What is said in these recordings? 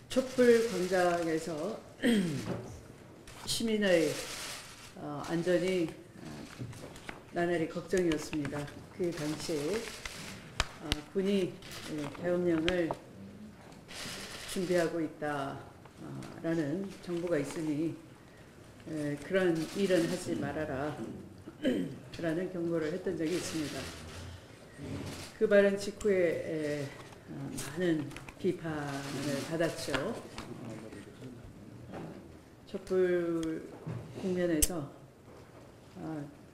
촛불 광장에서 시민의 안전이 나날이 걱정이었습니다. 그 당시 군이 계엄령을 준비하고 있다라는 정보가 있으니 그런 일은 하지 말아라 라는 경고를 했던 적이 있습니다. 그 발언 직후에 많은 비판을 받았죠. 촛불 국면에서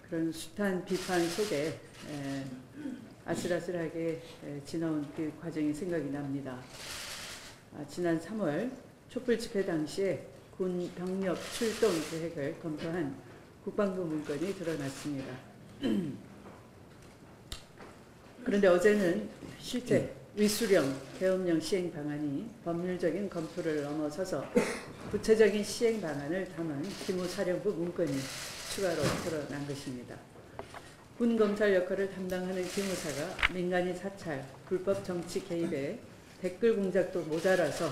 그런 숱한 비판 속에 아슬아슬하게 지나온 그 과정이 생각이 납니다. 지난 3월 촛불 집회 당시에 군 병력 출동 계획을 검토한 국방부 문건이 드러났습니다. 그런데 어제는 실제 위수령 계엄령 시행 방안이 법률적인 검토를 넘어서서 구체적인 시행 방안을 담은 기무사령부 문건이 추가로 드러난 것입니다. 군 검찰 역할을 담당하는 기무사가 민간인 사찰, 불법 정치 개입에 댓글 공작도 모자라서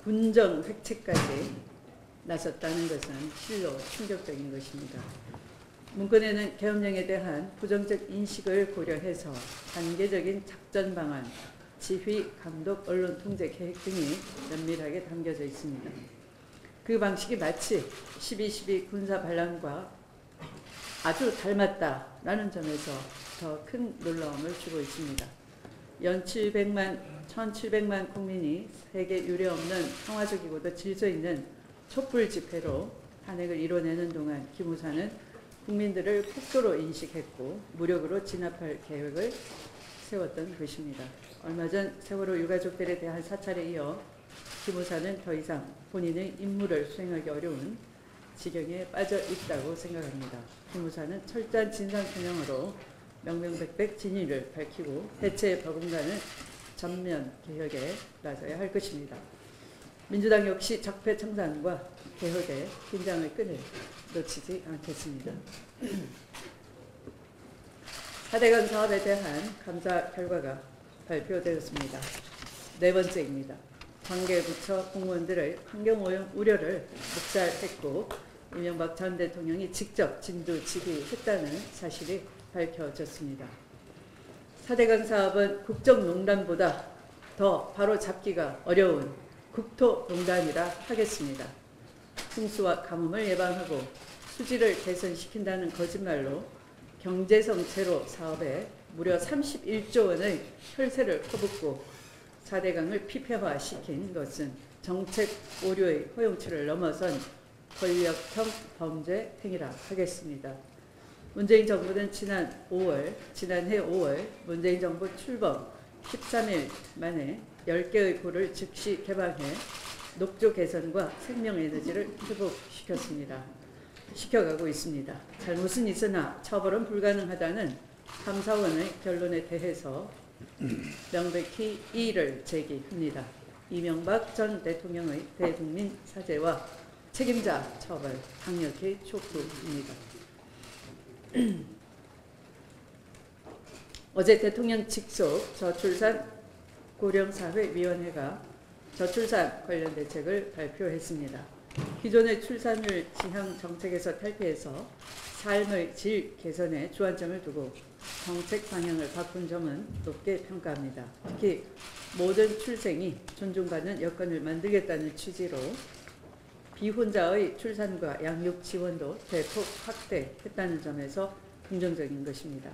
군정 획책까지 나섰다는 것은 실로 충격적인 것입니다. 문건에는 계엄령에 대한 부정적 인식을 고려해서 단계적인 작전 방안, 지휘, 감독, 언론 통제 계획 등이 면밀하게 담겨져 있습니다. 그 방식이 마치 12.12 군사 반란과 아주 닮았다라는 점에서 더 큰 놀라움을 주고 있습니다. 연 1,700만 국민이 세계 유례없는 평화적이고도 질서 있는 촛불 집회로 탄핵을 이뤄내는 동안 기무사는 국민들을 폭도로 인식했고 무력으로 진압할 계획을 세웠던 것입니다. 얼마 전 세월호 유가족들에 대한 사찰에 이어 기무사는 더 이상 본인의 임무를 수행하기 어려운 지경에 빠져 있다고 생각합니다. 기무사는 철저한 진상규명으로 명명백백 진위를 밝히고 해체 버금가는 전면 개혁에 나서야 할 것입니다. 민주당 역시 적폐청산과 개혁에 긴장의 끈을 놓치지 않겠습니다. 4대강 사업에 대한 감사 결과가 발표되었습니다. 네 번째입니다. 관계부처 공무원들의 환경오염 우려를 묵살했고 이명박 전 대통령이 직접 진두 지휘했다는 사실이 밝혀졌습니다. 4대강 사업은 국정농단보다 더 바로잡기가 어려운 국토농단이라 하겠습니다. 홍수와 가뭄을 예방하고 수질을 개선시킨다는 거짓말로 경제성 제로 사업에 무려 31조 원의 혈세를 퍼붓고 4대강을 피폐화시킨 것은 정책 오류의 허용치를 넘어선 권력형 범죄 행위라 하겠습니다. 문재인 정부는 지난해 5월 문재인 정부 출범 13일 만에 10개의 고를 즉시 개방해 녹조 개선과 생명에너지를 시켜가고 있습니다. 잘못은 있으나 처벌은 불가능하다는 감사원의 결론에 대해서 명백히 이의를 제기합니다. 이명박 전 대통령의 대국민 사죄와 책임자 처벌 강력히 촉구합니다. 어제 대통령 직속 저출산 고령사회위원회가 저출산 관련 대책을 발표했습니다. 기존의 출산율 지향 정책에서 탈피해서 삶의 질 개선에 주안점을 두고 정책 방향을 바꾼 점은 높게 평가합니다. 특히 모든 출생이 존중받는 여건을 만들겠다는 취지로 비혼자의 출산과 양육 지원도 대폭 확대했다는 점에서 긍정적인 것입니다.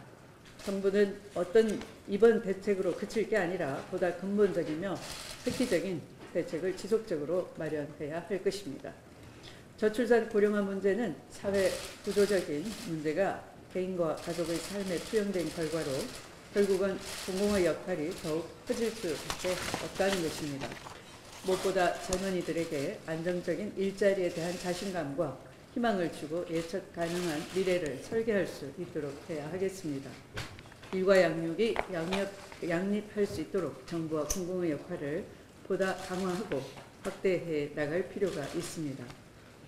정부는 어떤 이번 대책으로 그칠 게 아니라 보다 근본적이며 획기적인 대책을 지속적으로 마련해야 할 것입니다. 저출산 고령화 문제는 사회 구조적인 문제가 개인과 가족의 삶에 투영된 결과로 결국은 공공의 역할이 더욱 커질 수밖에 없다는 것입니다. 무엇보다 젊은이들에게 안정적인 일자리에 대한 자신감과 희망을 주고 예측 가능한 미래를 설계할 수 있도록 해야 하겠습니다. 일과 양육이 양립할 수 있도록 정부와 공공의 역할을 보다 강화하고 확대해 나갈 필요가 있습니다.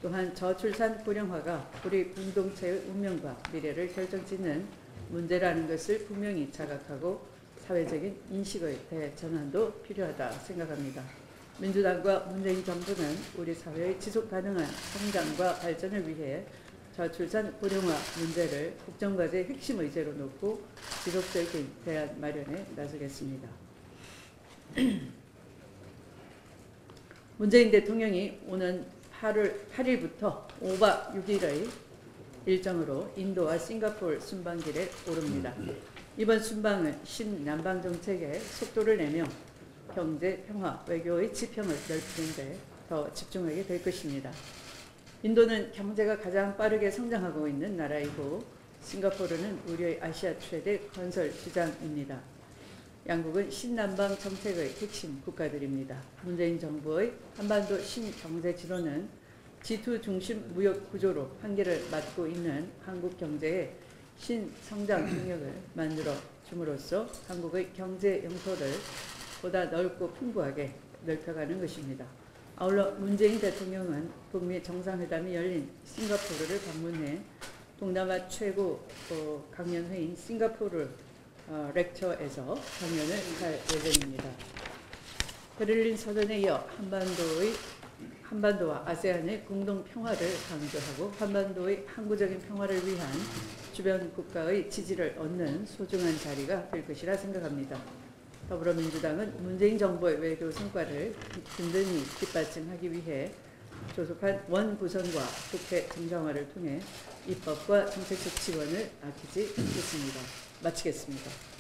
또한 저출산 고령화가 우리 공동체의 운명과 미래를 결정짓는 문제라는 것을 분명히 자각하고 사회적인 인식의 대전환도 필요하다 생각합니다. 민주당과 문재인 정부는 우리 사회의 지속 가능한 성장과 발전을 위해 저출산 고령화 문제를 국정과제의 핵심 의제로 놓고 지속적인 대안 마련에 나서겠습니다. 문재인 대통령이 오는 8일부터 5박 6일의 일정으로 인도와 싱가포르 순방길에 오릅니다. 이번 순방은 신남방 정책에 속도를 내며 경제, 평화, 외교의 지평을 넓히는 데 더 집중하게 될 것입니다. 인도는 경제가 가장 빠르게 성장하고 있는 나라이고 싱가포르는 우리의 아시아 최대 건설 시장입니다. 양국은 신남방 정책의 핵심 국가들입니다. 문재인 정부의 한반도 신경제 지도는 G2 중심 무역 구조로 한계를 맞고 있는 한국 경제의 신성장 동력을 만들어 줌으로써 한국의 경제 영토를 보다 넓고 풍부하게 넓혀가는 것입니다. 아울러 문재인 대통령은 북미 정상회담이 열린 싱가포르를 방문해 동남아 최고 강연회인 싱가포르 렉처에서 강연을 할 예정입니다. 베를린 선언에 이어 한반도와 아세안의 공동 평화를 강조하고 한반도의 항구적인 평화를 위한 주변 국가의 지지를 얻는 소중한 자리가 될 것이라 생각합니다. 더불어민주당은 문재인 정부의 외교 성과를 든든히 뒷받침하기 위해 조속한 원구성과 국회 정상화를 통해 입법과 정책적 지원을 아끼지 않겠습니다. 마치겠습니다.